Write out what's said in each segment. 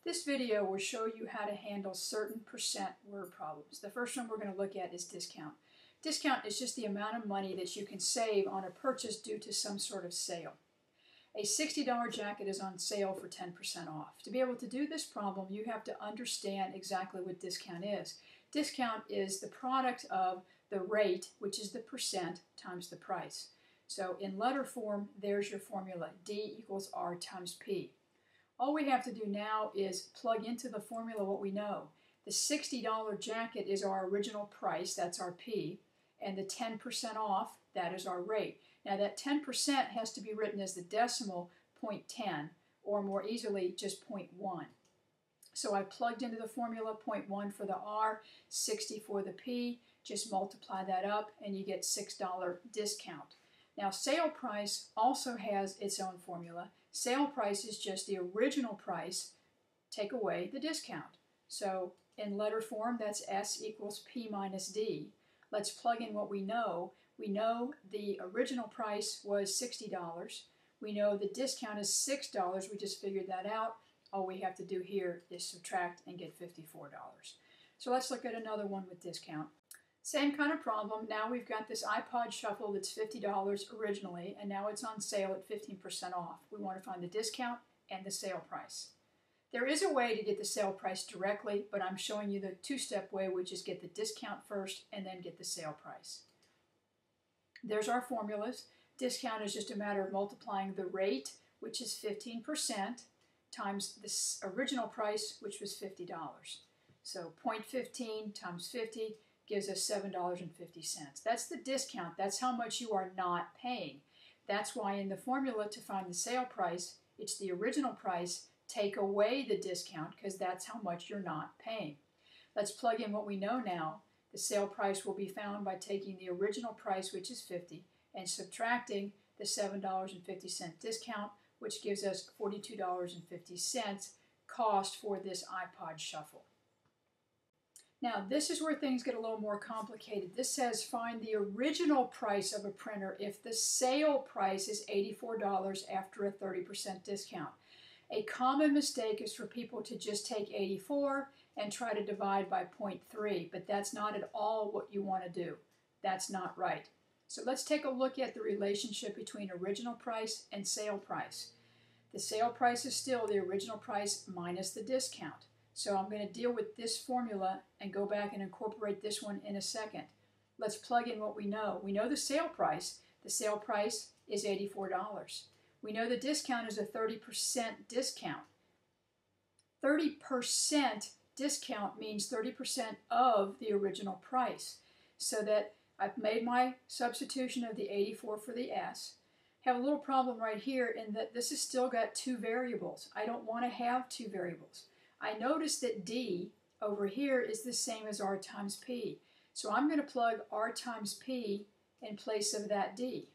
This video will show you how to handle certain percent word problems. The first one we're going to look at is discount. Discount is just the amount of money that you can save on a purchase due to some sort of sale. A $60 jacket is on sale for 10% off. To be able to do this problem, you have to understand exactly what discount is. Discount is the product of the rate, which is the percent, times the price. So in letter form, there's your formula. D equals R times P. All we have to do now is plug into the formula what we know. The $60 jacket is our original price, that's our P, and the 10% off, that is our rate. Now that 10% has to be written as the decimal 0.10, or more easily just 0.1. So I plugged into the formula 0.1 for the R, 60 for the P, just multiply that up and you get $6 discount. Now sale price also has its own formula. Sale price is just the original price, take away the discount. So in letter form, that's S equals P minus D. Let's plug in what we know. We know the original price was $60. We know the discount is $6. We just figured that out. All we have to do here is subtract and get $54. So let's look at another one with discount. Same kind of problem. Now we've got this iPod Shuffle that's $50 originally, and now it's on sale at 15% off. We want to find the discount and the sale price. There is a way to get the sale price directly, but I'm showing you the two-step way, which is get the discount first and then get the sale price. There's our formulas. Discount is just a matter of multiplying the rate, which is 15%, times the original price, which was $50. So 0.15 times 50 gives us $7.50. That's the discount. That's how much you are not paying. That's why in the formula to find the sale price, it's the original price, take away the discount, because that's how much you're not paying. Let's plug in what we know now. The sale price will be found by taking the original price, which is $50, and subtracting the $7.50 discount, which gives us $42.50 cost for this iPod Shuffle. Now, this is where things get a little more complicated. This says find the original price of a printer if the sale price is $84 after a 30% discount. A common mistake is for people to just take 84 and try to divide by 0.3, but that's not at all what you want to do. That's not right. So let's take a look at the relationship between original price and sale price. The sale price is still the original price minus the discount. So I'm going to deal with this formula and go back and incorporate this one in a second. Let's plug in what we know. We know the sale price. The sale price is $84. We know the discount is a 30% discount. 30% discount means 30% of the original price. So that I've made my substitution of the 84 for the S. Have a little problem right here in that this has still got two variables. I don't want to have two variables. I notice that D over here is the same as R times P. So I'm going to plug R times P in place of that D.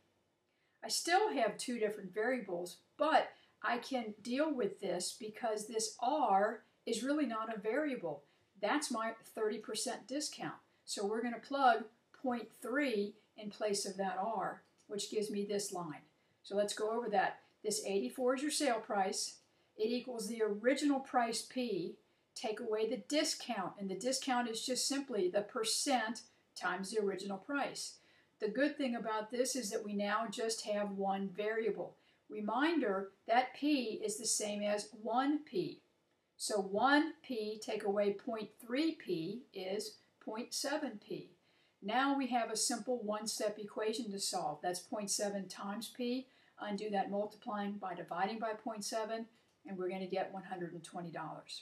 I still have two different variables, but I can deal with this because this R is really not a variable. That's my 30% discount. So we're going to plug 0.3 in place of that R, which gives me this line. So let's go over that. This 84 is your sale price. It equals the original price P, take away the discount, and the discount is just simply the percent times the original price. The good thing about this is that we now just have one variable. Reminder, that P is the same as 1P. So 1P take away 0.3P is 0.7P. Now we have a simple one-step equation to solve. That's 0.7 times P. Undo that multiplying by dividing by 0.7. And we're going to get $120.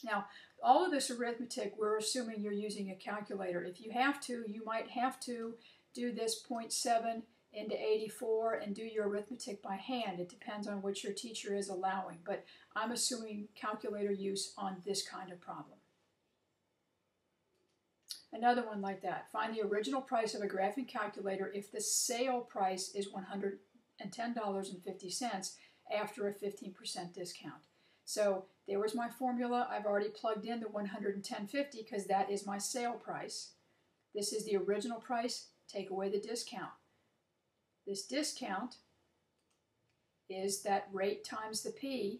Now, all of this arithmetic, we're assuming you're using a calculator. If you have to, you might have to do this 0.7 into 84 and do your arithmetic by hand. It depends on what your teacher is allowing, but I'm assuming calculator use on this kind of problem. Another one like that. Find the original price of a graphing calculator if the sale price is $110.50 after a 15% discount. So there was my formula. I've already plugged in the $110.50 because that is my sale price. This is the original price. Take away the discount. This discount is that rate times the P,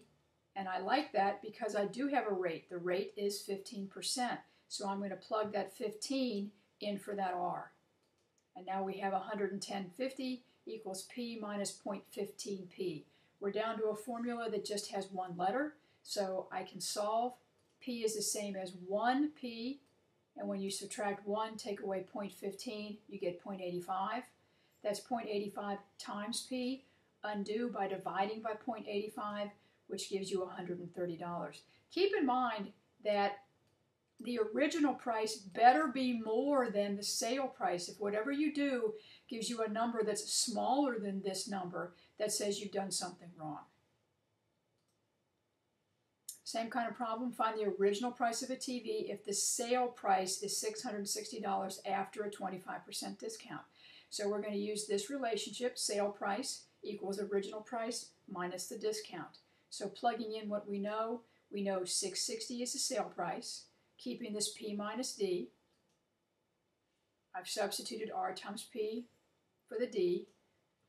And I like that because I do have a rate. The rate is 15%. So I'm going to plug that 15 in for that R. And now we have 110.50 equals P minus 0.15P. We're down to a formula that just has one letter. So I can solve. P is the same as 1P. And when you subtract 1, take away 0.15, you get 0.85. That's 0.85 times P. Undo by dividing by 0.85, which gives you $130. Keep in mind that the original price better be more than the sale price. If whatever you do gives you a number that's smaller than this number, that says you've done something wrong. Same kind of problem, find the original price of a TV if the sale price is $660 after a 25% discount. So we're going to use this relationship, sale price equals original price minus the discount. So plugging in what we know $660 is the sale price, keeping this P minus D. I've substituted R times P for the D,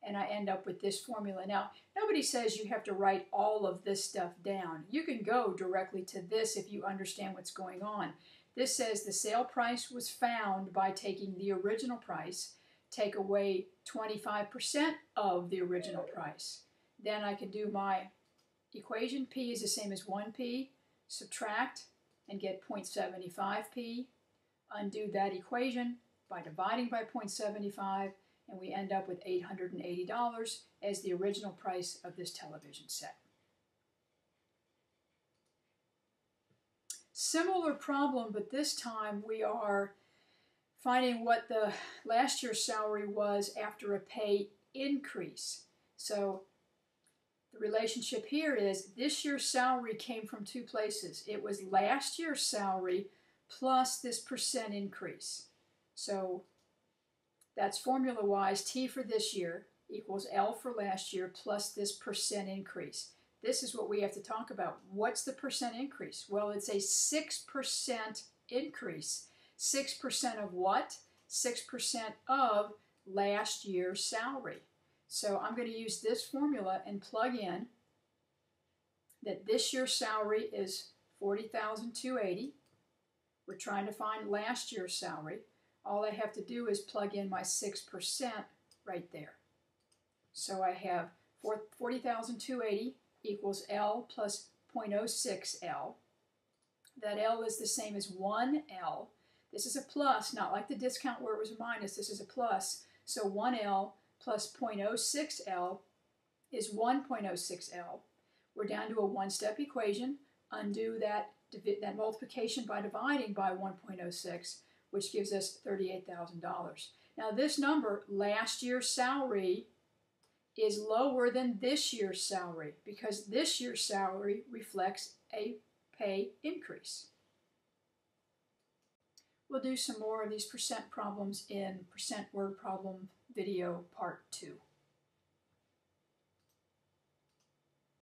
and I end up with this formula. Now, nobody says you have to write all of this stuff down. You can go directly to this if you understand what's going on. This says the sale price was found by taking the original price, take away 25% of the original price. Then I can do my equation. P is the same as 1P, subtract, and get 0.75P. Undo that equation by dividing by 0.75, and we end up with $880 as the original price of this television set. Similar problem, but this time we are finding what the last year's salary was after a pay increase. So the relationship here is this year's salary came from two places. It was last year's salary plus this percent increase. So that's formula-wise, T for this year equals L for last year plus this percent increase. This is what we have to talk about. What's the percent increase? Well, it's a 6% increase. 6% of what? 6% of last year's salary. So I'm going to use this formula and plug in that this year's salary is $40,280. We're trying to find last year's salary. All I have to do is plug in my 6% right there. So I have $40,280 equals L plus 0.06L. That L is the same as 1L. This is a plus, not like the discount where it was a minus. This is a plus. So 1L plus 0.06L is 1.06L. We're down to a one-step equation. Undo that multiplication by dividing by 1.06, which gives us $38,000. Now this number, last year's salary, is lower than this year's salary because this year's salary reflects a pay increase. We'll do some more of these percent problems in percent word problem video part 2.